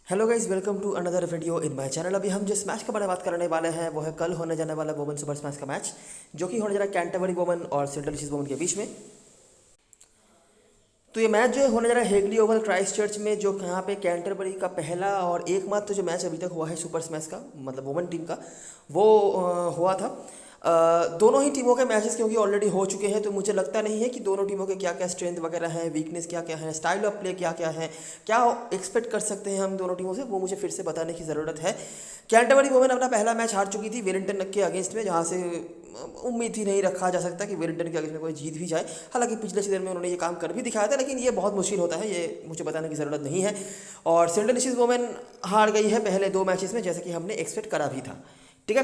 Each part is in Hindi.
Hello guys, welcome to another video in my channel. अभी हम जिस मैच के बारे में बात करने वाले हैं वो है कल होने जाने वाला वुमेन सुपर स्मैश का मैच, जो कि होने जा रहा है कैंटरबरी वुमेन और सेंट्रल डिस्ट्रिक्ट वुमेन के बीच में। तो ये मैच जो है होने जा रहा है हेगली ओवल क्राइस्ट चर्च में, जो यहाँ पे कैंटरबरी का पहला और एकमात्र जो मैच अभी तक हुआ है सुपर स्मैश का, मतलब वुमेन टीम का, वो हुआ था। दोनों ही टीमों के मैचेस क्योंकि ऑलरेडी हो चुके हैं, तो मुझे लगता नहीं है कि दोनों टीमों के क्या क्या स्ट्रेंथ वगैरह है, वीकनेस क्या क्या है, स्टाइल ऑफ प्ले क्या क्या है, क्या एक्सपेक्ट कर सकते हैं हम दोनों टीमों से, वो मुझे फिर से बताने की ज़रूरत है। कैंटरबरी वुमेन अपना पहला मैच हार चुकी थी वेलिंगटन के अगेंस्ट में, जहाँ से उम्मीद ही नहीं रखा जा सकता कि वेलिंगटन के अगेंस्ट में कोई जीत भी जाए। हालांकि पिछले सीजन में उन्होंने ये काम कर भी दिखाया था, लेकिन ये बहुत मुश्किल होता है, ये मुझे बताने की ज़रूरत नहीं है। और सेंट्रल डिस्ट्रिक्ट वुमेन हार गई है पहले दो मैचेस में, जैसे कि हमने एक्सपेक्ट करा भी था। ठीक है।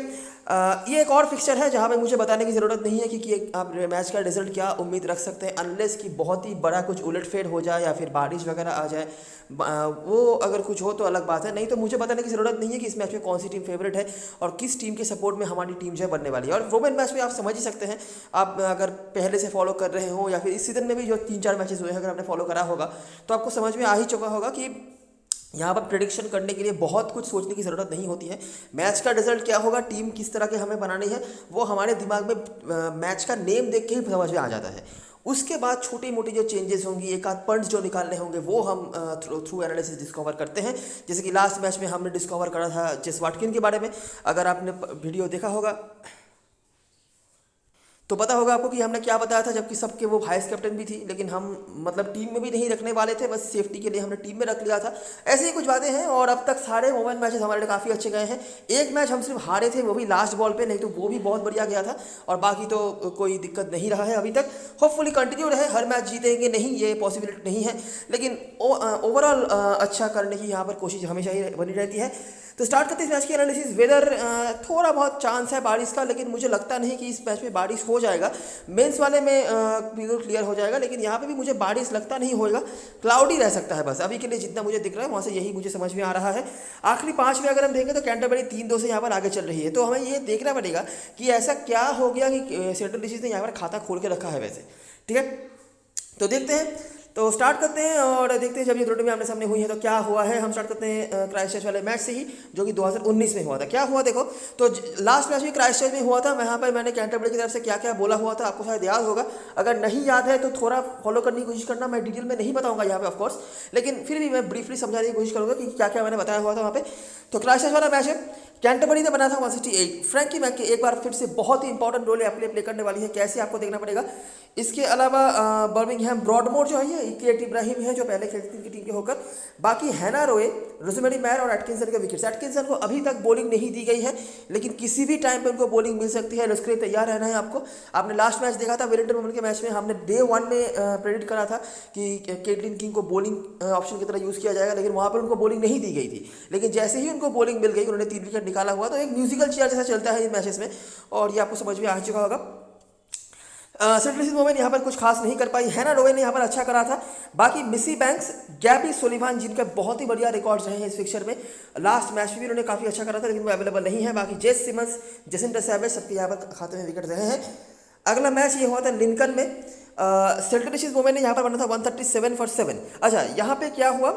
ये एक और फिक्सचर है जहाँ पे मुझे बताने की ज़रूरत नहीं है कि आप मैच का रिजल्ट क्या उम्मीद रख सकते हैं, अनलेस कि बहुत ही बड़ा कुछ उलटफेर हो जाए या फिर बारिश वगैरह आ जाए। वो अगर कुछ हो तो अलग बात है, नहीं तो मुझे बताने की ज़रूरत नहीं है कि इस मैच में कौन सी टीम फेवरेट है और किस टीम के सपोर्ट में हमारी टीम जो है बनने वाली है। और वुमेन मैच में आप समझ ही सकते हैं, आप अगर पहले से फॉलो कर रहे हो या फिर इस सीजन में भी जो 3-4 मैचेस हुए हैं अगर आपने फॉलो करा होगा, तो आपको समझ में आ ही चुका होगा कि यहाँ पर प्रेडिक्शन करने के लिए बहुत कुछ सोचने की ज़रूरत नहीं होती है। मैच का रिजल्ट क्या होगा, टीम किस तरह के हमें बनानी है, वो हमारे दिमाग में मैच का नेम देख के ही समझ में आ जाता है। उसके बाद छोटी मोटी जो चेंजेस होंगी, एक आध पॉइंट्स जो निकालने होंगे, वो हम थ्रू एनालिसिस डिस्कवर करते हैं। जैसे कि लास्ट मैच में हमने डिस्कवर करा था जेस वाटकिन के बारे में, अगर आपने वीडियो देखा होगा तो पता होगा आपको कि हमने क्या बताया था, जबकि सबके वो वाइस कैप्टन भी थी, लेकिन हम मतलब टीम में भी नहीं रखने वाले थे, बस सेफ्टी के लिए हमने टीम में रख लिया था। ऐसे ही कुछ बातें हैं। और अब तक सारे वुमेन मैचेस हमारे लिए काफ़ी अच्छे गए हैं। एक मैच हम सिर्फ हारे थे, वो भी लास्ट बॉल पे, नहीं तो वो भी बहुत बढ़िया गया था। और बाकी तो कोई दिक्कत नहीं रहा है अभी तक। होपफुली कंटिन्यू रहे, हर मैच जीतेंगे नहीं ये पॉसिबिलिटी नहीं है, लेकिन ओवरऑल अच्छा करने की यहाँ पर कोशिश हमेशा ही बनी रहती है। तो स्टार्ट करते हैं इस मैच की एनालिसिस। वेदर थोड़ा बहुत चांस है बारिश का, लेकिन मुझे लगता नहीं कि इस मैच में बारिश हो जाएगा। मेंस वाले में बिल्कुल क्लियर हो जाएगा, लेकिन यहाँ पे भी मुझे बारिश लगता नहीं होगा, क्लाउडी रह सकता है बस अभी के लिए, जितना मुझे दिख रहा है वहाँ से यही मुझे समझ में आ रहा है। आखिरी 5 में अगर हम देखें तो कैंटरबरी 3-2 से यहाँ पर आगे चल रही है, तो हमें ये देखना पड़ेगा कि ऐसा क्या हो गया कि सेंट्रल डिस्ट्रिक्ट ने यहाँ पर खाता खोल के रखा है वैसे। ठीक है, तो देखते हैं, तो स्टार्ट करते हैं और देखते हैं जब ये दोनों टीमें आमने सामने हुई हैं तो क्या हुआ है। हम स्टार्ट करते हैं क्राइस्ट चर्च वाले मैच से ही, जो कि 2019 में हुआ था। क्या हुआ देखो, तो लास्ट मैच भी क्राइस्ट चर्च में हुआ था। यहाँ पर मैंने कैंटरबरी की तरफ से क्या क्या बोला हुआ था आपको शायद याद होगा, अगर नहीं याद है तो थोड़ा फॉलो करने की कोशिश करना। मैं डिटेल में नहीं बताऊंगा यहाँ पे ऑफकोर्स, लेकिन फिर भी मैं ब्रीफली समझाने की कोशिश करूँगा कि क्या क्या मैंने बताया हुआ था वहाँ पे। तो क्राइस्ट चर्च वाला मैच है, कैंटरबरी ने बना था 168। फ्रैंकी मैक एक बार फिर से बहुत ही इंपॉर्टेंट रोल प्ले करने वाली है, कैसे आपको देखना पड़ेगा। इसके अलावा बर्मिंघम ब्रॉडमोर जो है, केट इब्राहिम है जो पहले खेलती थी इनकी टीम के होकर। बाकी हैना रोए, रोजमेरी मैर और एटकिंसन के विकेट्स। एटकिंसन को अभी तक बॉलिंग नहीं दी गई है, लेकिन किसी भी टाइम पे उनको बॉलिंग मिल सकती है, उसके लिए तैयार रहना है आपको। आपने लास्ट मैच देखा था वेलिंगटन वुमेन के मैच में, हमने डे 1 में प्रेडिक्ट करा था कि केटलिन किंग को बॉलिंग ऑप्शन की तरह यूज़ किया जाएगा, लेकिन वहाँ पर उनको बॉलिंग नहीं दी गई थी। लेकिन जैसे ही उनको बॉलिंग मिल गई, उन्होंने 3 विकेट निकाला हुआ। तो एक म्यूजिकल चेयर जैसा चलता है इन मैचेस में, और ये आपको समझ में आ चुका होगा। सेंट्रल वुमेन यहाँ पर कुछ खास नहीं कर पाई, हैना रोए ने यहाँ पर अच्छा करा था। बाकी मिसी बैंक्स, गैबी सुलिवान, जिनके बहुत ही बढ़िया रिकॉर्ड्स रहे हैं इस फिक्चर में, लास्ट मैच में भी उन्होंने काफ़ी अच्छा करा था, लेकिन वो अवेलेबल नहीं है। बाकी जेस सिमंस, जेसिंटा सैवेज, सबके यहाँ पर खाते में विकेट रहे हैं। अगला मैच ये हुआ था लिंकन में, सेंट्रल वुमेन ने यहाँ पर बना था 137 फॉर 7। अच्छा, यहाँ पे क्या हुआ,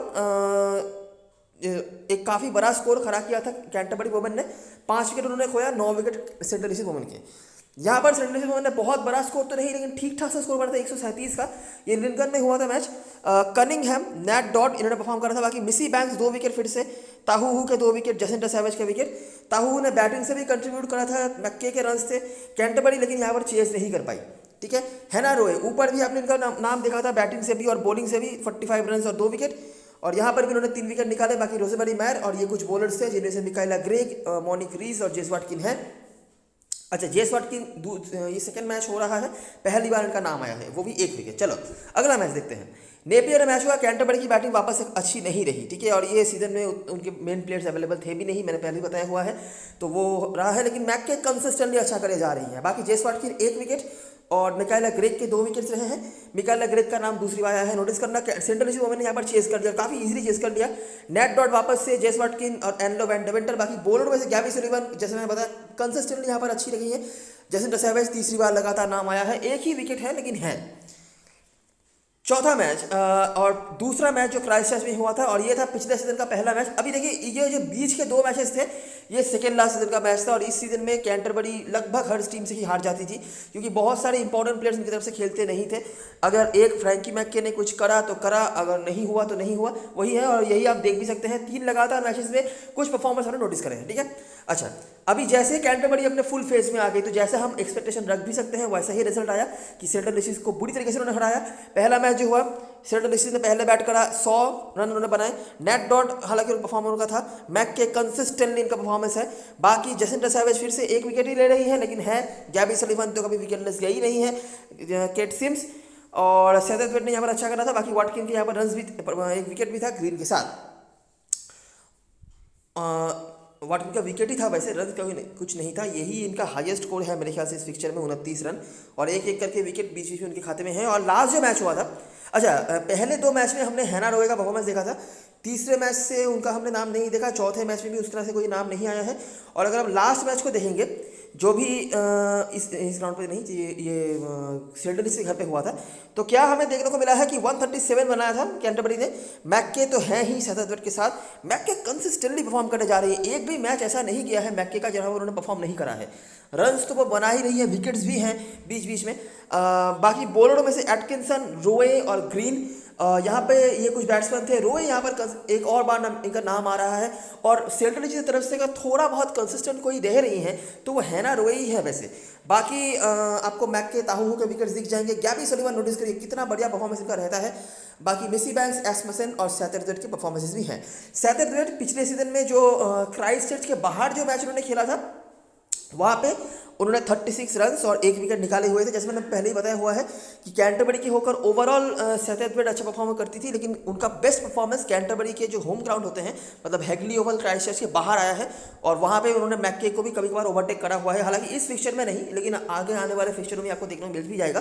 एक काफ़ी बड़ा स्कोर खड़ा किया था कैंटरबरी वुमेन ने, 5 विकेट उन्होंने खोया, 9 विकेट सेंट्रल वुमेन के। यहाँ पर सेंट्रल वुमेन ने बहुत बड़ा स्कोर तो नहीं, लेकिन ठीक ठाक सा स्कोर बना था 137 का। ये लिंकन में हुआ था मैच। कनिंगहैम, नेट डॉट, इन्होंने परफॉर्म करा था। बाकी मिसी बैंक्स 2 विकेट फिर से, ताहू के 2 विकेट, जेसिंटा सैवेज के विकेट। ताहू ने बैटिंग से भी कंट्रीब्यूट करा था, मक्के के रन थे कैंटरबरी, लेकिन यहाँ पर चेस नहीं कर पाई। ठीक है, हैना रोए ऊपर भी आपने इनका नाम देखा था, बैटिंग से भी और बॉलिंग से भी 45 रन और 2 विकेट, और यहाँ पर भी उन्होंने 3 विकेट निकाले। बाकी रोजेमेरी मैर और ये कुछ बॉलर्स थे, जिनमें से मिकाइला ग्रेग, मोनिक रीस और जेस वाटकिन है। अच्छा, जेस वाटकिन ये सेकंड मैच हो रहा है, पहली बार इनका नाम आया है, वो भी 1 विकेट। चलो अगला मैच देखते हैं। नेपियर मैच हुआ, कैंटरबरी की बैटिंग वापस अच्छी नहीं रही। ठीक है, और ये सीजन में उनके मेन प्लेयर्स अवेलेबल थे भी नहीं, मैंने पहले ही बताया हुआ है, तो वो रहा है। लेकिन मैक के कंसिस्टेंटली अच्छा करे जा रही है। बाकी जेस वाटकिन 1 विकेट और मिकाइला ग्रेग के 2 विकेट्स रहे हैं। मिकाइला ग्रेग का नाम दूसरी बार आया है, नोटिस करना। सेंट्रल वुमेन ने यहाँ पर चेस कर दिया, काफ़ी इजीली चेस कर लिया। नेट डॉट वापस से जेस वाटकिन और एनलो वैन डेवेंटर। बाकी बॉलर में से गैबी सुलिवान, जैसे मैंने बताया, कंसिस्टेंटली यहाँ पर अच्छी रही है। जेसिंटा सैवेज तीसरी बार लगातार नाम आया है, 1 ही विकेट है लेकिन है। चौथा मैच और दूसरा मैच जो क्राइस्टचर्च में हुआ था, और ये था पिछले सीजन का पहला मैच। अभी देखिए ये जो बीच के दो मैचेस थे, ये सेकेंड लास्ट सीजन का मैच था, और इस सीजन में कैंटरबरी लगभग हर टीम से ही हार जाती थी, क्योंकि बहुत सारे इंपॉर्टेंट प्लेयर्स उनकी तरफ से खेलते नहीं थे। अगर एक फ्रैंकी मैके ने कुछ करा तो करा, अगर नहीं हुआ तो नहीं हुआ, वही है। और यही आप देख भी सकते हैं, 3 लगातार मैचेस में कुछ परफॉर्मेंस हमने नोटिस करे हैं, ठीक है। अच्छा, अभी जैसे कैंटरबरी अपने फुल फेज में आ गई, तो जैसे हम एक्सपेक्टेशन रख भी सकते हैं वैसा ही रिजल्ट आया कि सेंट्रल डिस्ट्रिक्ट को बुरी तरीके से उन्होंने हराया। पहला मैच जो हुआ, सेंट्रल डिस्ट्रिक्ट ने पहले बैट करा, 100 रन उन्होंने बनाए। नेट डॉट हालांकि उनका परफॉर्मेंस उनका था, मैक के कंसिस्टेंटली इनका परफॉर्मेंस है। बाकी जसिंटा सैवेज फिर से एक विकेट ही ले रही है, लेकिन है गैबी सलीवन तो कभी विकेटलेस गई नहीं है। केट सिम्स और सैदत ने यहाँ पर अच्छा करा था। बाकी वाटकिन के यहाँ पर रन भी, एक विकेट भी था ग्रीन के साथ। वाटकिन का विकेट ही था, वैसे रन कभी कुछ नहीं था। यही इनका हाईएस्ट स्कोर है मेरे ख्याल से इस फिक्चर में, 29 रन, और एक एक करके विकेट बीच बीच में उनके खाते में है। और लास्ट जो मैच हुआ था, अच्छा पहले 2 मैच में हमने हैना रोए का परफॉर्मेंस देखा था, तीसरे मैच से उनका हमने नाम नहीं देखा, चौथे मैच में भी उस तरह से कोई नाम नहीं आया है। और अगर हम लास्ट मैच को देखेंगे, जो भी इस ग्राउंड पे नहीं, ये सेल्टन के घर पे हुआ था, तो क्या हमें देखने को मिला है कि 137 बनाया था कैंटरबरी ने। मैक्के तो है ही सैदत के साथ, मैक्के कंसिस्टेंटली परफॉर्म करने जा रही है। एक भी मैच ऐसा नहीं गया है मैक्के का जहाँ उन्होंने परफॉर्म नहीं करा है। रन्स तो वो बना ही रही है, विकेट्स भी हैं बीच बीच में। बाकी बॉलरों में से एटकिंसन, रोए और ग्रीन, यहाँ पे ये कुछ बैट्समैन थे। रोए यहाँ पर एक और बार इनका नाम आ रहा है, और सेल्टन की तरफ से अगर थोड़ा बहुत कंसिस्टेंट कोई रह रही हैं तो वो हैना रोए ही है वैसे। बाकी आपको मैक्के, ताहू के विकेट्स दिख जाएंगे। गैबी सलीवन नोटिस करिए कितना बढ़िया परफॉर्मेंस इनका रहता है। बाकी मिसी बैंक्स, एस्मसन और सैदत की परफॉर्मेंसेस भी हैं। सैदत पिछले सीजन में जो क्राइस्टचर्च के बाहर जो मैच उन्होंने खेला था, वहाँ पे उन्होंने 36 रन्स और एक विकेट निकाले हुए थे। जैसे मैंने पहले ही बताया हुआ है कि कैंटरबरी की होकर ओवरऑल सैदत अच्छा परफॉर्म करती थी, लेकिन उनका बेस्ट परफॉर्मेंस कैंटरबरी के जो होम ग्राउंड होते हैं, मतलब हैगली ओवल क्राइस्टचर्च के बाहर आया है, और वहाँ पे उन्होंने मैक्के को भी कभी कभार ओवरटेक करा हुआ है। हालांकि इस फिक्चर में नहीं, लेकिन आगे आने वाले फिक्चरों में आपको देखने को मिल भी जाएगा।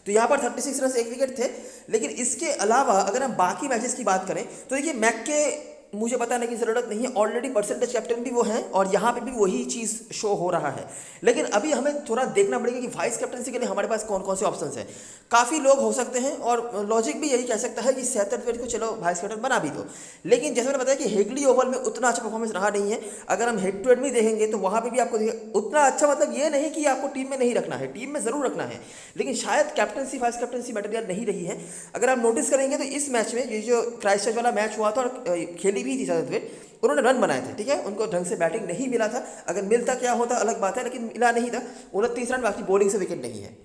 तो यहाँ पर 36 रन, एक विकेट थे। लेकिन इसके अलावा अगर हम बाकी मैचेस की बात करें तो देखिए मैक्के मुझे बताने की ज़रूरत नहीं है, ऑलरेडी परसेंटेज कैप्टन भी वो हैं, और यहाँ पे भी वही चीज़ शो हो रहा है। लेकिन अभी हमें थोड़ा देखना पड़ेगा कि वाइस कैप्टनसी के लिए हमारे पास कौन कौन से ऑप्शंस हैं। काफ़ी लोग हो सकते हैं, और लॉजिक भी यही कह सकता है कि सैदत को चलो वाइस कैप्टन बना भी दो। लेकिन जैसे मैंने बताया कि हेगली ओवल में उतना अच्छा परफॉर्मेंस रहा नहीं है। अगर हम हेड टू हेड में देखेंगे तो वहाँ पर भी आपको उतना अच्छा, मतलब ये नहीं कि आपको टीम में नहीं रखना है, टीम में ज़रूर रखना है, लेकिन शायद कैप्टनसी वाइस कैप्टनसी मटेरियल नहीं रही है। अगर आप नोटिस करेंगे तो इस मैच में, ये जो क्राइस्टचर्च वाला मैच हुआ था और खेली भी थी सैदत, उन्होंने रन बनाए थे, ठीक है। उनको ढंग से बैटिंग नहीं मिला था, अगर मिलता क्या होता अलग बात है, लेकिन मिला नहीं था। 29 रन, बाकी बॉलिंग से विकेट नहीं है।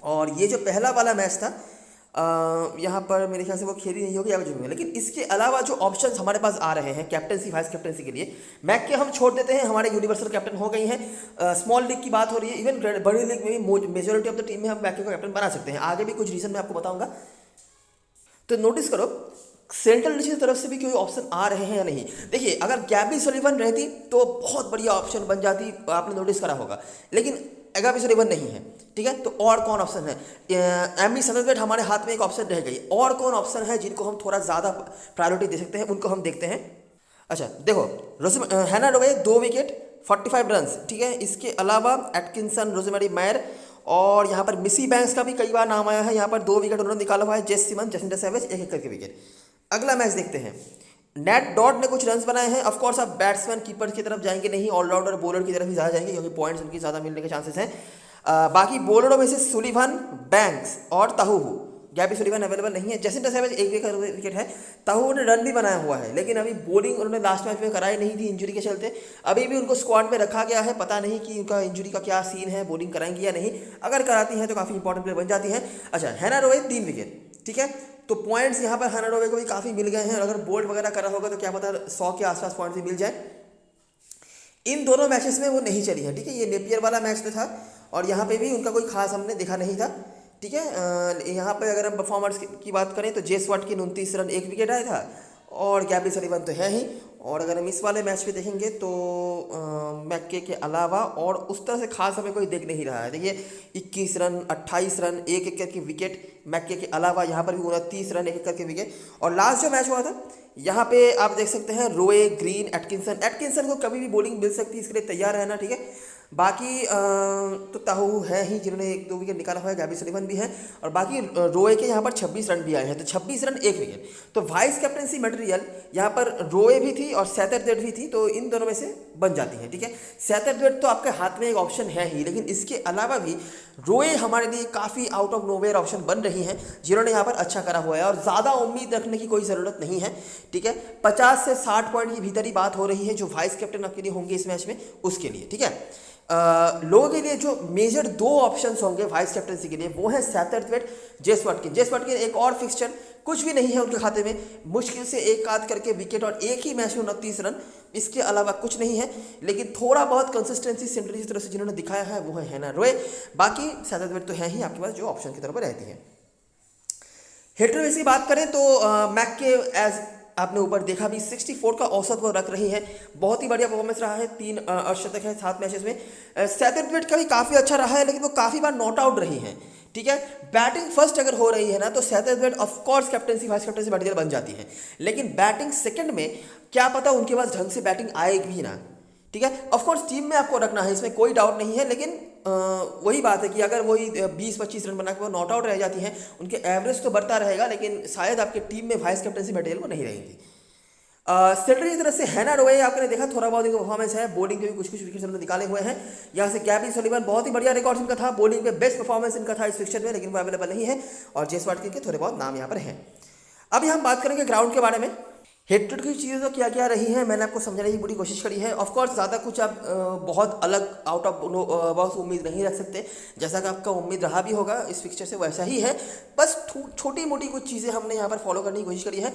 और ये जो पहला वाला मैच था, यहाँ पर मेरे ख्याल से वो खेली नहीं होगी या वजह में। लेकिन इसके अलावा जो ऑप्शंस हमारे पास आ रहे हैं कैप्टनसी वाइस कैप्टनसी के लिए, मैक के हम छोड़ देते हैं, हमारे यूनिवर्सल कैप्टन हो गई हैं। स्मॉल लीग की बात हो रही है, इवन बड़ी लीग में भी मेजोरिटी ऑफ द टीम में हम मैक को कैप्टन बना सकते हैं। आगे भी कुछ रीजन मैं आपको बताऊंगा। तो नोटिस करो सेंट्रल डिस्ट्रिक्ट की तरफ से भी कोई ऑप्शन आ रहे हैं या नहीं। देखिए अगर गैबी सलीवन रहती तो बहुत बढ़िया ऑप्शन बन जाती, आपने नोटिस करा होगा, लेकिन गैबी सलीवन नहीं है, ठीक है। तो और कौन ऑप्शन है? एमी सदरवेट हमारे हाथ में एक ऑप्शन रह गई। और कौन ऑप्शन है जिनको हम थोड़ा ज़्यादा प्रायोरिटी दे सकते हैं, उनको हम देखते हैं। अच्छा देखो, हैना रोवे 2 विकेट 45 रन, ठीक है। इसके अलावा एटकिंसन, रोजमेरी मैर और यहाँ पर मिसी बैंक्स का भी कई बार नाम आया है। यहाँ पर 2 विकेट उन्होंने निकाला हुआ है। जेस सिमन, जसिंटा सैवेज, एक करके विकेट। अगला मैच देखते हैं। नेट डॉट ने कुछ रन्स बनाए हैं। ऑफ कोर्स आप बैट्समैन कीपर की तरफ जाएंगे नहीं, ऑलराउंडर बॉलर की तरफ ही ज़्यादा जाएंगे क्योंकि पॉइंट्स उनकी ज़्यादा मिलने के चांसेस हैं। बाकी बॉलरों में से सुलिवान, बैंक्स और ताहू, गैबी सुलिवान अवेलेबल नहीं है। जसिंटा सैवेज एक विकेट है। ताहू ने रन भी बनाया हुआ है, लेकिन अभी बॉलिंग उन्होंने लास्ट मैच में कराई नहीं थी इंजरी के चलते। अभी भी उनको स्क्वाड में रखा गया है, पता नहीं कि उनका इंजरी का क्या सीन है, बॉलिंग कराएंगी या नहीं। अगर कराती हैं तो काफ़ी इंपॉर्टेंट प्लेयर बन जाती हैं। अच्छा, हैना रोवे 3 विकेट, ठीक है। तो पॉइंट्स यहाँ पर हैना रोवे को भी काफ़ी मिल गए हैं, और अगर बोल्ड वगैरह करा होगा तो क्या पता 100 के आसपास पॉइंट्स भी मिल जाए। इन दोनों मैचेस में वो नहीं चली है, ठीक है। ये नेपियर वाला मैच तो था, और यहाँ पे भी उनका कोई खास हमने देखा नहीं था, ठीक है। यहाँ पे अगर हम परफॉर्मर्स की बात करें तो जेस वाटकिन 29 रन, 1 विकेट आया था, और गैबी सलीवन तो है ही। और अगर हम इस वाले मैच पे देखेंगे तो मैक्के के अलावा और उस तरह से खास हमें कोई देख नहीं रहा है। देखिए 21 रन, 28 रन, एक एक करके विकेट मैक्के के अलावा, यहाँ पर भी 29 रन, एक एक करके विकेट। और लास्ट जो मैच हुआ था यहाँ पे आप देख सकते हैं रोए, ग्रीन, एटकिंसन को कभी भी बॉलिंग मिल सकती है, इसके लिए तैयार रहना, ठीक है। बाकी तो ताहू है ही जिन्होंने 1-2 विकेट निकाला हुआ है, गैबी सलीवन भी है, और बाकी रोए के यहाँ पर 26 रन भी आए हैं, तो 26 रन 1 विकेट। तो वाइस कैप्टनसी मटेरियल यहाँ पर रोए भी थी और सैतरदेव भी थी, तो इन दोनों में से बन जाती है, ठीक है। सैतरदेव तो आपके हाथ में एक ऑप्शन है ही, लेकिन इसके अलावा भी रोए हमारे लिए काफ़ी आउट ऑफ नोवेयर ऑप्शन बन रही हैं, जिन्होंने यहाँ पर अच्छा करा हुआ है, और ज़्यादा उम्मीद रखने की कोई ज़रूरत नहीं है, ठीक है। 50 से 60 पॉइंट के भीतर ही बात हो रही है जो वाइस कैप्टन आपके लिए होंगे इस मैच में, उसके लिए, ठीक है। लोगों के लिए जो मेजर 2 ऑप्शंस होंगे वाइस कैप्टनसी के लिए वो है सैतरथवेट, जेसवाटकिन एक और फिक्सचर कुछ भी नहीं है उनके खाते में, मुश्किल से एक आध करके विकेट और एक ही मैच में 29 रन, इसके अलावा कुछ नहीं है। लेकिन थोड़ा बहुत कंसिस्टेंसी सेंट्री की तरफ से जिन्होंने दिखाया है वो है हैना रोए, बाकी सैतरथवेट तो है ही आपके पास जो ऑप्शन की तरफ पर रहती है। हिट रेट की बात करें तो मैक के एज आपने ऊपर देखा भी 64 का औसत वो रख रही है, बहुत ही बढ़िया परफॉर्मेंस रहा है, 3 अर्धशतक है 7 मैचेस में। सैतरथवेट का भी काफ़ी अच्छा रहा है, लेकिन वो काफ़ी बार नॉट आउट रही हैं, ठीक है। बैटिंग फर्स्ट अगर हो रही है ना तो Satterthwaite of course captaincy vice captaincy material बन जाती है, लेकिन बैटिंग सेकंड में क्या पता उनके पास ढंग से बैटिंग आएगी भी ना, ठीक है। ऑफकोर्स टीम में आपको रखना है, इसमें कोई डाउट नहीं है, लेकिन वही बात है कि अगर वही 20-25 रन बना के वो नॉट आउट रह जाती हैं, उनके एवरेज तो बढ़ता रहेगा, लेकिन शायद आपके टीम में वाइस कैप्टनसी मटेरियल वो नहीं रहेंगी। सेंट्री की तरफ से हैना रोए आपने देखा थोड़ा बहुत इनका परफॉर्मेंस है, बॉलिंग पे भी कुछ विकेट हमने निकाले हुए हैं। यहाँ से गैबी सलीवन बहुत ही बढ़िया रिकॉर्ड इनका था, बॉलिंग पे बेस्ट परफॉर्मेंस इनका था इस फिक्चर में, लेकिन वो अवेलेबल नहीं है, और जेसवाटकिन के थोड़े बहुत नाम यहाँ पर हैं। अभी हम बात करेंगे ग्राउंड के बारे में। हेड टू हेड की चीज़ें तो क्या क्या रही हैं मैंने आपको समझाने की पूरी कोशिश करी है। ऑफकोर्स ज़्यादा कुछ आप बहुत अलग आउट ऑफ बॉक्स उम्मीद नहीं रख सकते, जैसा कि आपका उम्मीद रहा भी होगा इस पिक्चर से वैसा ही है, बस छोटी मोटी कुछ चीज़ें हमने यहाँ पर फॉलो करने की कोशिश करी है,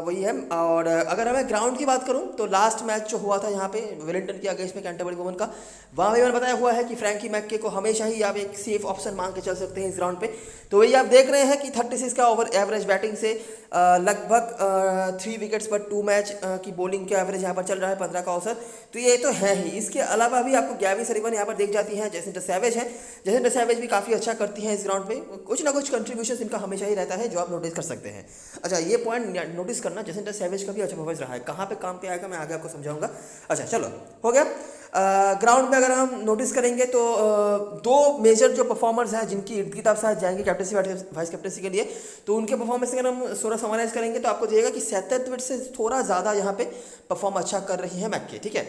वही है। और अगर मैं ग्राउंड की बात करूँ तो लास्ट मैच जो हुआ था यहाँ पे वेलिंगटन के अगेंस्ट में कैंटरबरी वुमेन का, वहाँ भी मैंने बताया हुआ है कि फ्रैंकी मैक्के को हमेशा ही आप एक सेफ ऑप्शन मान के चल सकते हैं इस ग्राउंड पे। तो वही आप देख रहे हैं कि 36 का ओवर एवरेज बैटिंग से लगभग 3 विकेट्स पर 2 मैच की बॉलिंग के एवरेज यहाँ पर चल रहा है, 15 का औसत, तो ये तो है ही। इसके अलावा भी आपको गैबी सलीवन यहाँ पर देख जाती हैं, जैसेंडर सैवेज है, जैसेंडर सैवेज भी काफ़ी अच्छा करती हैं इस ग्राउंड पे, कुछ ना कुछ कंट्रीब्यूशन इनका हमेशा ही रहता है जो आप नोटिस कर सकते हैं। अच्छा ये पॉइंट नोटिस करना, जैसेंडर सैवेज का भी अच्छा परफॉर्मेंस रहा है, कहाँ पे काम पे आएगा मैं आगे आपको समझाऊंगा। अच्छा चलो हो गया। ग्राउंड में अगर हम नोटिस करेंगे तो 2 मेजर जो परफॉर्मर्स हैं जिनकी इर्द गिर्द आप साथ जाएंगे कैप्टनसी वाइस कैप्टनसी के लिए, तो उनके परफॉर्मेंस अगर हम थोड़ा समराइज करेंगे तो आपको दिखेगा कि सैतरथवेट से थोड़ा ज़्यादा यहाँ पे परफॉर्म अच्छा कर रही है मैक्के, ठीक है।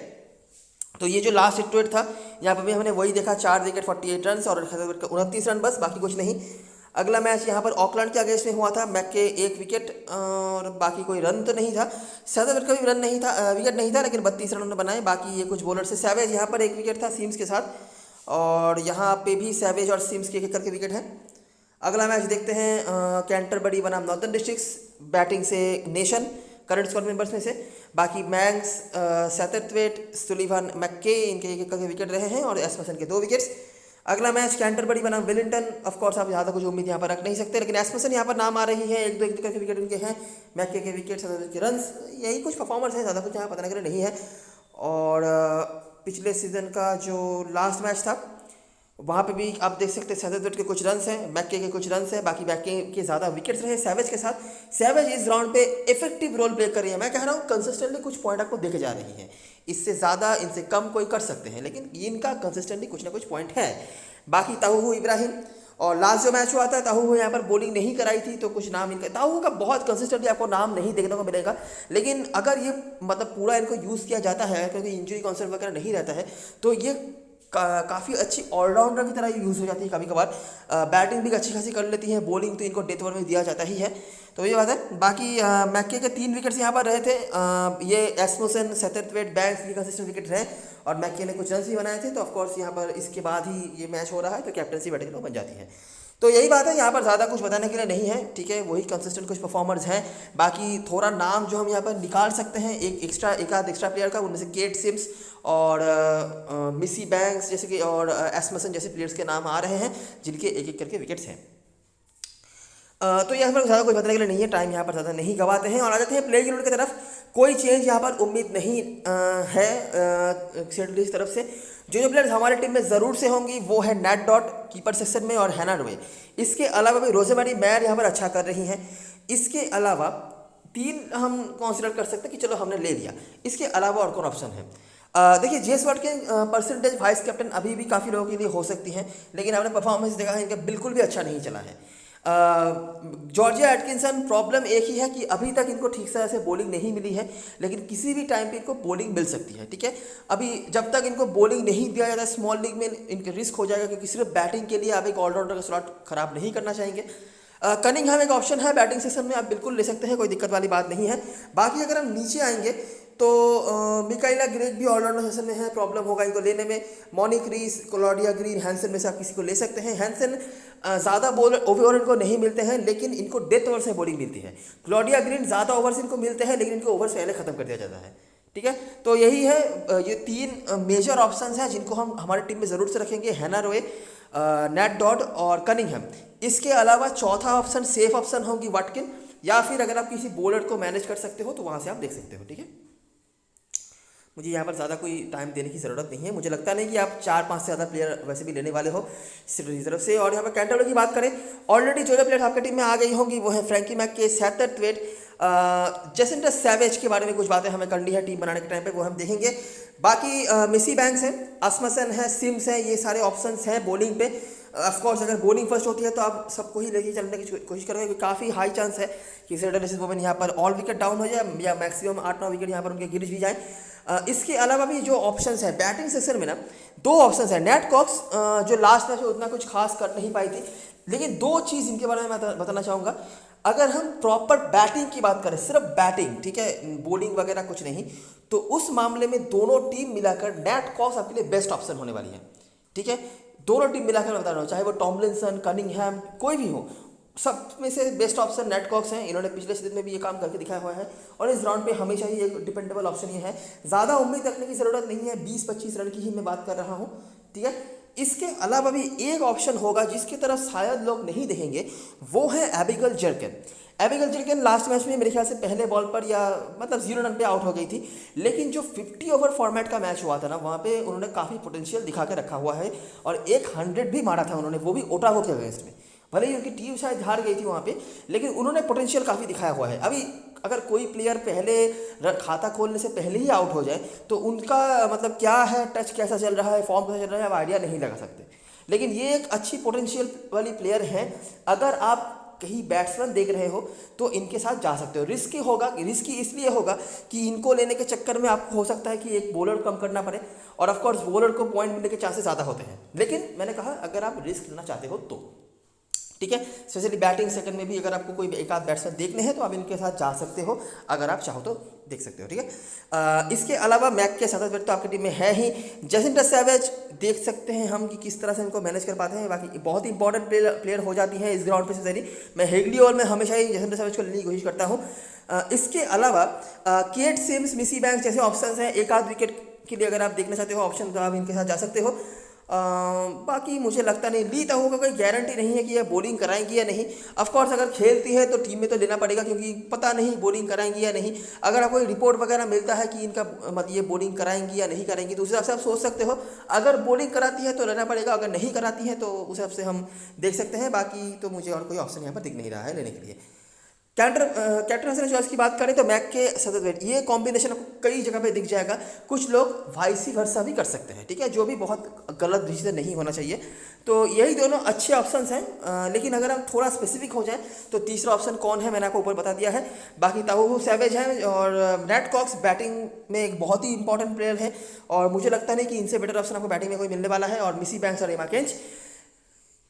तो ये जो लास्ट हिट रेट था यहाँ पर भी हमने वही देखा, 4 विकेट 48 रन और सैतरथवेट का 29 रन, बस बाकी कुछ नहीं। अगला मैच यहाँ पर ऑकलैंड के अगेंस्ट में हुआ था, मैक्के 1 विकेट और बाकी कोई रन तो नहीं था, सैतरथवेट का भी रन नहीं था, विकेट नहीं था, लेकिन 32 रन उन्होंने बनाए। बाकी ये कुछ बॉलर से सैवेज यहाँ पर 1 विकेट था सीम्स के साथ, और यहाँ पे भी सैवेज और सीम्स के एक करके विकेट हैं। अगला मैच देखते हैं कैंटरबरी बनाम नॉर्थर्न डिस्ट्रिक्ट्स, बैटिंग से नेशन करंट स्क्वाड मेंबर्स में से, बाकी मैंग्स सैतरथवेट सुलिवान मैक्के इनके एक करके विकेट रहे हैं और एस्मसन के 2 विकेट्स। अगला मैच कैंटरबरी बनाम वेलिंगटन, ऑफकोर्स आप ज़्यादा कुछ उम्मीद यहाँ पर रख नहीं सकते, लेकिन एस्मसन यहाँ पर नाम आ रही है, 1-2 करके विकेट उनके हैं, मैक्के के विकेट, सैतरथवेट के रन्स, यही कुछ परफॉर्मेंस है, ज़्यादा कुछ यहाँ पता नहीं नहीं है। और पिछले सीजन का जो लास्ट मैच था वहाँ पे भी आप देख सकते हैं सैतरथवेट के कुछ रन्स हैं, मैक्के के कुछ रन्स हैं, बाकी मैक्के के ज़्यादा विकेट्स रहे सैवेज के साथ। सैवेज इस ग्राउंड पे इफेक्टिव रोल प्ले कर रही है, मैं कह रहा हूँ कंसिस्टेंटली कुछ पॉइंट आपको देखे जा रही हैं, इससे ज़्यादा इनसे कम कोई कर सकते हैं, लेकिन इनका कंसिस्टेंटली कुछ ना कुछ पॉइंट है। बाकी ताहू इब्राहिम, और लास्ट जो मैच हुआ था ताहू यहाँ पर बॉलिंग नहीं कराई थी, तो कुछ नाम इनका ताहू का बहुत कंसिस्टेंटली आपको नाम नहीं देखने को मिलेगा, लेकिन अगर ये मतलब पूरा इनको यूज़ किया जाता है क्योंकि इंजरी कॉन्सेप्ट वगैरह नहीं रहता है, तो ये काफ़ी अच्छी ऑलराउंडर की तरह यूज़ हो जाती है। कभी कभार बैटिंग भी अच्छी खासी कर लेती है, बॉलिंग तो इनको डेथ ओवर में दिया जाता ही है, तो ये बात है। बाकी मैक्के के 3 विकेट्स यहाँ पर रहे थे, ये एस्मुसन सैतरथवेट बैंक्स की कंसिस्टेंट विकेट रहे, और मैक्के ने कुछ रन भी बनाए थे, तो ऑफकोर्स यहाँ पर इसके बाद ही ये मैच हो रहा है, तो कैप्टनसी बैटिंग बन जाती है। तो यही बात है, यहाँ पर ज़्यादा कुछ बताने के लिए नहीं है, ठीक है, वही कंसिस्टेंट कुछ परफॉर्मर्स हैं। बाकी थोड़ा नाम जो हम यहाँ पर निकाल सकते हैं एक आध एक्स्ट्रा प्लेयर का, उनमें से केट सिम्स और मिसी बैंक्स जैसे कि और एस्मसन जैसे प्लेयर्स के नाम आ रहे हैं जिनके एक एक करके विकेट्स हैं। तो यहाँ पर ज़्यादा कुछ बताने के लिए नहीं है, टाइम यहाँ पर ज़्यादा नहीं गवाते हैं और आ जाते हैं प्लेयर यूनिट की तरफ। कोई चेंज यहाँ पर उम्मीद नहीं है सेंट्रल की तरफ से। जो प्लेयर्स हमारे टीम में ज़रूर से होंगी वो है नेट डॉट कीपर सेक्शन में और हैना रोए। इसके अलावा भी रोजेमेरी मैर यहाँ पर अच्छा कर रही हैं। इसके अलावा 3 हम कंसिडर कर सकते हैं कि चलो हमने ले लिया, इसके अलावा और कौन ऑप्शन है। देखिए जेस वाटकिन परसेंटेज वाइस कैप्टन अभी भी काफ़ी लोगों के लिए हो सकती हैं, लेकिन आपने परफॉर्मेंस देखा है इनका बिल्कुल भी अच्छा नहीं चला है। जॉर्जिया एटकिंसन प्रॉब्लम एक ही है कि अभी तक इनको ठीक से बॉलिंग नहीं मिली है, लेकिन किसी भी टाइम पे इनको बॉलिंग मिल सकती है। ठीक है, अभी जब तक इनको बॉलिंग नहीं दिया जाता स्मॉल लीग में इनके रिस्क हो जाएगा, क्योंकि सिर्फ बैटिंग के लिए आप एक ऑलराउंडर का स्लॉट खराब नहीं करना चाहेंगे। कनिंघहैम एक ऑप्शन है बैटिंग सेक्शन में, आप बिल्कुल ले सकते हैं, कोई दिक्कत वाली बात नहीं है। बाकी अगर हम नीचे आएंगे तो मिकाइला ग्रेग भी ऑलराउंडर सेशन में है, प्रॉब्लम होगा इनको लेने में। मॉनिक रीस, क्लॉडिया ग्रीन, हैंसन में से आप किसी को ले सकते हैं। हैंसन ज़्यादा बॉलर ओवर इनको नहीं मिलते हैं, लेकिन इनको डेथ ओवर से बॉलिंग मिलती है। क्लॉडिया ग्रीन ज़्यादा ओवर्स इनको मिलते हैं, लेकिन इनको ओवर से पहले ख़त्म कर दिया जाता है। ठीक है, तो यही है, ये 3 मेजर ऑप्शंस हैं जिनको हम हमारी टीम में ज़रूर से रखेंगे, हैना रोए, नेट डॉड और कनिंघहैम। इसके अलावा चौथा ऑप्शन सेफ ऑप्शन होगी वाटकिन, या फिर अगर आप किसी बॉलर को मैनेज कर सकते हो तो वहाँ से आप देख सकते हो। ठीक है, मुझे यहाँ पर ज़्यादा कोई टाइम देने की ज़रूरत नहीं है, मुझे लगता नहीं कि आप 4-5 से ज़्यादा प्लेयर वैसे भी लेने वाले हो रिजर्व से। और यहाँ पर कैंटरबरी की बात करें, ऑलरेडी जो प्लेयर आपकी टीम में आ गई होंगी वो है फ्रैंकी मैकके, सैथर ट्वेट, जेसिंडा सैवेज के बारे में कुछ बातें हमें करनी है टीम बनाने के टाइम पे, वो हम देखेंगे। बाकी मिसी बैंक्स है, अस्मसन है, सिम्स है, ये सारे ऑप्शंस हैं बॉलिंग पे। ऑफकोर्स अगर बॉलिंग फर्स्ट होती है तो आप सबको ही लेके चलने की कोशिश करोगे, क्योंकि काफ़ी हाई चांस है कि सेडर वोमेन यहाँ पर ऑल विकेट डाउन हो जाए या मैक्सिमम 8-9 विकेट यहाँ पर उनके गिर भी जाए। इसके अलावा भी जो ऑप्शंस है बैटिंग सेक्शन में ना, 2 ऑप्शंस है। नेट कॉक्स जो लास्ट मैच में उतना कुछ खास कर नहीं पाई थी, लेकिन 2 चीज़ इनके बारे में मैं बताना चाहूँगा। अगर हम प्रॉपर बैटिंग की बात करें, सिर्फ बैटिंग, ठीक है, बॉलिंग वगैरह कुछ नहीं, तो उस मामले में दोनों टीम मिलाकर नेट कॉक्स आपके लिए बेस्ट ऑप्शन होने वाली है। ठीक है, दोनों टीम मिलाकर मैं बता रहा हूँ, चाहे वो टॉमलिंसन, कनिंघहैम, कोई भी हो, सब में से बेस्ट ऑप्शन नेट कॉक्स हैं। इन्होंने पिछले सीजन में भी ये काम करके दिखाया हुआ है, और इस राउंड पे हमेशा ही एक डिपेंडेबल ऑप्शन ये है। ज़्यादा उम्मीद रखने की ज़रूरत नहीं है, 20-25 रन की ही मैं बात कर रहा हूँ। ठीक है, इसके अलावा भी एक ऑप्शन होगा जिसकी तरफ शायद लोग नहीं देखेंगे, वो है Abigail Jerkin. Abigail Jerkin last match में मेरे ख्याल से पहले बॉल पर या मतलब 0 रन पे आउट हो गई थी, लेकिन जो 50 ओवर फॉर्मेट का मैच हुआ था ना, वहाँ पे उन्होंने काफ़ी पोटेंशियल दिखा के रखा हुआ है, और एक 100 भी मारा था उन्होंने, वो भी ओटागो के अगेंस्ट में। भले ही उनकी टीम शायद हार गई थी वहाँ पे, लेकिन उन्होंने पोटेंशियल काफ़ी दिखाया हुआ है। अभी अगर कोई प्लेयर पहले खाता खोलने से पहले ही आउट हो जाए तो उनका मतलब क्या है, टच कैसा चल रहा है, फॉर्म कैसा चल रहा है, आप आइडिया नहीं लगा सकते। लेकिन ये एक अच्छी पोटेंशियल वाली प्लेयर है, अगर आप कहीं बैट्समैन देख रहे हो तो इनके साथ जा सकते हो। रिस्की होगा, रिस्की इसलिए होगा कि इनको लेने के चक्कर में आपको हो सकता है कि एक बॉलर कम करना पड़े, और ऑफकोर्स बॉलर को पॉइंट मिलने के चांसेस ज़्यादा होते हैं। लेकिन मैंने कहा अगर आप रिस्क लेना चाहते हो तो ठीक है, स्पेशली बैटिंग सेकंड में भी अगर आपको कोई एक आध बैट्समैन देखने हैं तो आप इनके साथ जा सकते हो, अगर आप चाहो तो देख सकते हो। ठीक है, इसके अलावा मैक के साथ तो आपकी टीम में है ही। जेसिंडा सैवेज देख सकते हैं हम कि किस तरह से इनको मैनेज कर पाते हैं। बाकी बहुत ही इंपॉर्टेंट प्लेयर हो जाती है इस ग्राउंड पे स्पेशली। मैं हेगली ओवर में हमेशा ही जेसिंडा सैवेज को लेने की कोशिश करता हूँ। इसके अलावा केट सिम्स, मिसी बैंक्स जैसे ऑप्शन हैं, एक आध विकेट के लिए अगर आप देखना चाहते हो ऑप्शन तो आप इनके साथ जा सकते हो। बाकी मुझे लगता नहीं, ली ताहू का कोई गारंटी नहीं है कि ये बॉलिंग कराएंगी या नहीं। ऑफकोर्स अगर खेलती है तो टीम में तो लेना पड़ेगा, क्योंकि पता नहीं बॉलिंग कराएंगी या नहीं। अगर आपको कोई रिपोर्ट वगैरह मिलता है कि इनका मतलब ये बॉलिंग कराएंगी या नहीं कराएंगी, तो उस हिसाब से आप सोच सकते हो। अगर बॉलिंग कराती है तो लेना पड़ेगा, अगर नहीं कराती है तो उस हिसाब से हम देख सकते हैं। बाकी तो मुझे और कोई ऑप्शन यहाँ पर दिख नहीं रहा है लेने के लिए। कैप्टन हसन चॉइस की बात करें तो मैक के सदर ये कॉम्बिनेशन आपको कई जगह पे दिख जाएगा। कुछ लोग वाइस वर्सा भी कर सकते हैं, ठीक है, जो भी बहुत गलत डिसीजन नहीं होना चाहिए। तो यही दोनों अच्छे ऑप्शंस हैं। लेकिन अगर हम थोड़ा स्पेसिफिक हो जाए तो तीसरा ऑप्शन कौन है मैंने आपको ऊपर बता दिया है। बाकी ताहू सैवेज है, और नेट कॉक्स बैटिंग में एक बहुत ही इंपॉर्टेंट प्लेयर है, और मुझे लगता नहीं कि इनसे बेटर ऑप्शन आपको बैटिंग में कोई मिलने वाला है। और मिसी बैंक्स और एमा केंच।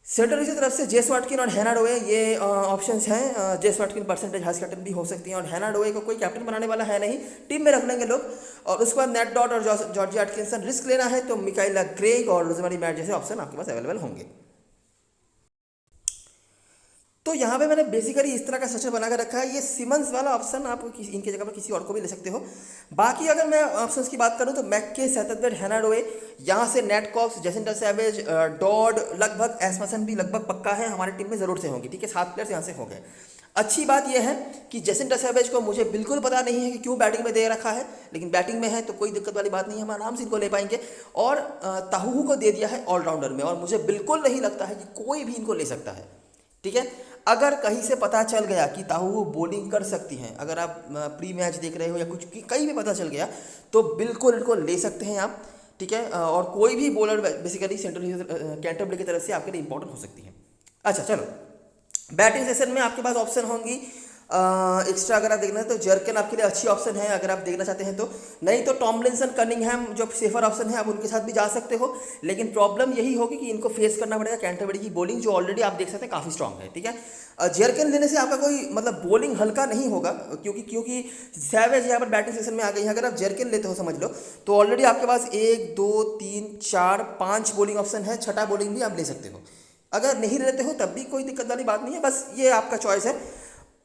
सेंटर की तरफ से जेस वाटकिन और हैना रोए ये ऑप्शंस हैं। जेस वाटकिन परसेंटेज हाइस्ट कैप्टन भी हो सकती हैं, और हैना रोए को कोई कैप्टन बनाने वाला है नहीं, टीम में रख लेंगे लोग। और उसके बाद नेट डॉट और जॉर्जिया एटकिंसन। रिस्क लेना है तो मिकाइला ग्रेग और रोजमेरी मैट जैसे ऑप्शन आपके पास अवेलेबल होंगे। तो यहाँ पे मैंने बेसिकली इस तरह का स्ट्रक्चर बना कर रखा है। ये सिमंस वाला ऑप्शन आप इनके जगह पर किसी और को भी ले सकते हो। बाकी अगर मैं ऑप्शंस की बात करूँ तो मैक्के, सैथरवेट, हैना रोए, यहाँ से Nat Cox, Jacinda Savage, Dodd, लगभग एस्मसन भी लगभग पक्का है हमारी टीम में ज़रूर से होंगी। ठीक है, 7 प्लेयर्स यहाँ से हो गए। अच्छी बात यह है कि जेसिंडा सैवेज को मुझे बिल्कुल पता नहीं है कि क्यों बैटिंग में दे रखा है, लेकिन बैटिंग में है तो कोई दिक्कत वाली बात नहीं है, हम आराम से इनको ले पाएंगे। और ताहू को दे दिया है ऑलराउंडर में, और मुझे बिल्कुल नहीं लगता है कि कोई भी इनको ले सकता है। ठीक है, अगर कहीं से पता चल गया कि ताहू बॉलिंग कर सकती हैं, अगर आप प्री मैच देख रहे हो या कुछ कहीं भी पता चल गया, तो बिल्कुल इनको ले सकते हैं आप, ठीक है। और कोई भी बॉलर बेसिकली सेंट्रल कैंटरबरी की तरफ से आपके लिए इंपॉर्टेंट हो सकती है। अच्छा चलो, बैटिंग सेशन में आपके पास ऑप्शन होंगी एक्स्ट्रा। अगर आप देखना है तो जर्किन आपके लिए अच्छी ऑप्शन है अगर आप देखना चाहते हैं तो, नहीं तो टॉमलिंसन कनिंघहैम जो सेफर ऑप्शन है, आप उनके साथ भी जा सकते हो। लेकिन प्रॉब्लम यही होगी कि इनको फेस करना पड़ेगा कैंटरबरी की बॉलिंग, जो ऑलरेडी आप देख सकते हैं काफ़ी स्ट्रांग है, ठीक है। जर्किन लेने से आपका कोई मतलब बॉलिंग हल्का नहीं होगा, क्योंकि सैवेज यहाँ पर बैटिंग सेशन में आ गई है। अगर आप जर्किन लेते हो समझ लो, तो ऑलरेडी आपके पास 1 2 3 4 5 बॉलिंग ऑप्शन है, छठा बॉलिंग भी आप ले सकते हो। अगर नहीं लेते हो तब भी कोई दिक्कत वाली बात नहीं है, बस ये आपका चॉइस है।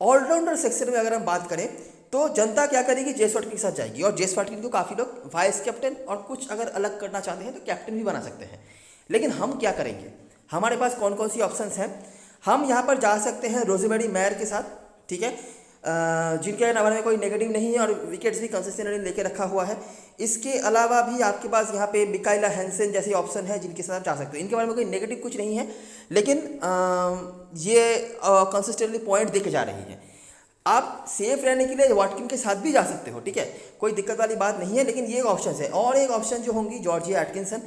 ऑलराउंडर सेक्शन में अगर हम बात करें तो जनता क्या करेगी, जेस वाटकिन के साथ जाएगी, और जेस वाटकिन को काफ़ी लोग वाइस कैप्टन और कुछ अगर अलग करना चाहते हैं तो कैप्टन भी बना सकते हैं। लेकिन हम क्या करेंगे, हमारे पास कौन कौन सी ऑप्शंस हैं। हम यहाँ पर जा सकते हैं रोजेमेरी मैयर के साथ, ठीक है, जिनके नंबर में कोई नेगेटिव नहीं है और विकेट्स भी कंसिस्टेंटली लेके रखा हुआ है। इसके अलावा भी आपके पास यहाँ पे मिकाइला हैंसन जैसी ऑप्शन है जिनके साथ आप जा सकते हो। इनके बारे में कोई नेगेटिव कुछ नहीं है, लेकिन ये कंसिस्टेंटली पॉइंट देके जा रही है। आप सेफ रहने के लिए वाटकिन के साथ भी जा सकते हो, ठीक है, कोई दिक्कत वाली बात नहीं है। लेकिन ये एक ऑप्शन है, और एक ऑप्शन जो होंगी जॉर्जिया एटकिंसन।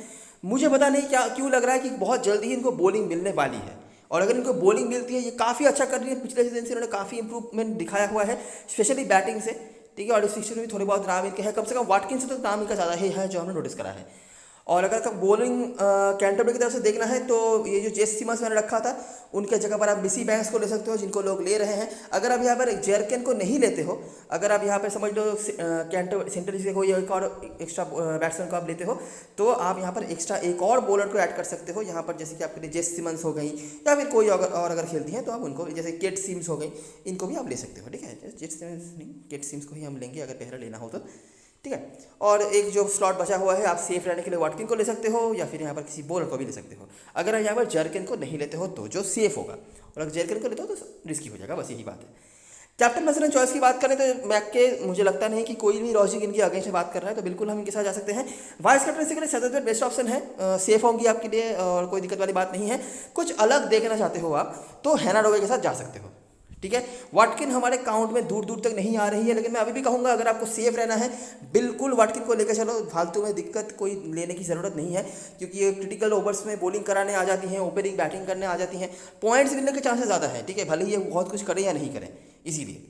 मुझे पता नहीं क्या क्यों लग रहा है कि बहुत जल्दी ही इनको बॉलिंग मिलने वाली है, और अगर इनको बॉलिंग मिलती है, ये काफ़ी अच्छा कर रही है, पिछले सीजन से इन्होंने काफ़ी इंप्रूवमेंट दिखाया हुआ है, स्पेशली बैटिंग से, ठीक है। और इस फिक्चर में भी थोड़े बहुत नाम इनके हैं, कम से कम वाटकिन से तो नाम इनका ज़्यादा ही है जो हमने नोटिस करा है। और अगर कब बॉलिंग कैंटरबरी की तरफ से देखना है तो ये जो जेस सिमंस मैंने रखा था, उनके जगह पर आप मिसी बैंक्स को ले सकते हो, जिनको लोग ले रहे हैं। अगर आप यहाँ पर जर्किन को नहीं लेते हो, अगर आप यहाँ पर समझ लो कैंटर सेंटर से कोई एक और एक्स्ट्रा बैट्समैन को आप लेते हो, तो आप यहाँ पर एक्स्ट्रा एक और बॉलर को ऐड कर सकते हो यहाँ पर, जैसे कि आपके लिए जेस सिमंस हो गई, या फिर कोई और अगर खेलती हैं तो आप उनको, जैसे केट सिम्स हो गई, इनको भी आप ले सकते हो, ठीक है। जेस सिमंस नहीं, केट सिम्स को ही हम लेंगे अगर पहले लेना हो तो, ठीक है। और एक जो स्लॉट बचा हुआ है, आप सेफ रहने के लिए वाटकिन को ले सकते हो, या फिर यहाँ पर किसी बॉलर को भी ले सकते हो। अगर यहाँ पर जर्किन को नहीं लेते हो तो जो सेफ होगा, और अगर जर्किन को लेते हो तो रिस्की हो जाएगा, बस यही बात है। कैप्टन मसलन चॉइस की बात करें तो मैक के मुझे लगता नहीं कि कोई भी लॉजिक इनकी अगेंस्ट में बात कर रहा है, तो बिल्कुल हम इनके साथ जा सकते हैं। वाइस कैप्टनसी के लिए सदर बेस्ट ऑप्शन है, सेफ होंगी आपके लिए और कोई दिक्कत वाली बात नहीं है। कुछ अलग देखना चाहते हो आप तो हैना डोवे के साथ जा सकते हो, ठीक है। वाटकिन हमारे काउंट में दूर दूर तक नहीं आ रही है, लेकिन मैं अभी भी कहूँगा अगर आपको सेफ रहना है, बिल्कुल वाटकिन को लेकर चलो, फालतू में दिक्कत कोई लेने की ज़रूरत नहीं है, क्योंकि ये क्रिटिकल ओवर्स में बॉलिंग कराने आ जाती हैं, ओपनिंग बैटिंग करने आ जाती हैं, पॉइंट्स मिलने के चांसेस ज़्यादा है, ठीक है, भले ही ये बहुत कुछ करें या नहीं करें, इसीलिए,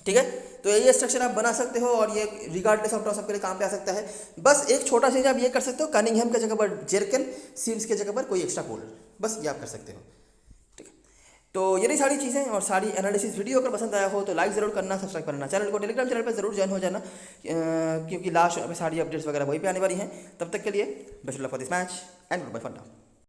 ठीक है। तो ये स्ट्रक्चर आप बना सकते हो, और ये रिगार्डलेस ऑफ टॉस आपके लिए काम पे आ सकता है। बस एक छोटा चीज़ आप ये कर सकते हो, कनिंघहैम की जगह पर जर्किन, सिम्स की जगह पर कोई एक्स्ट्रा बॉलर, बस ये आप कर सकते हो, ठीक है। तो ये रही सारी चीज़ें और सारी एनालिसिस। वीडियो अगर पसंद आया हो तो लाइक ज़रूर करना, सब्सक्राइब करना, चैनल को टेलीग्राम चैनल पर जरूर ज्वाइन हो जाना, क्योंकि लास्ट में सारी अपडेट्स वगैरह वहीं पे आने वाली हैं। तब तक के लिए best of luck for this match and goodbye for now.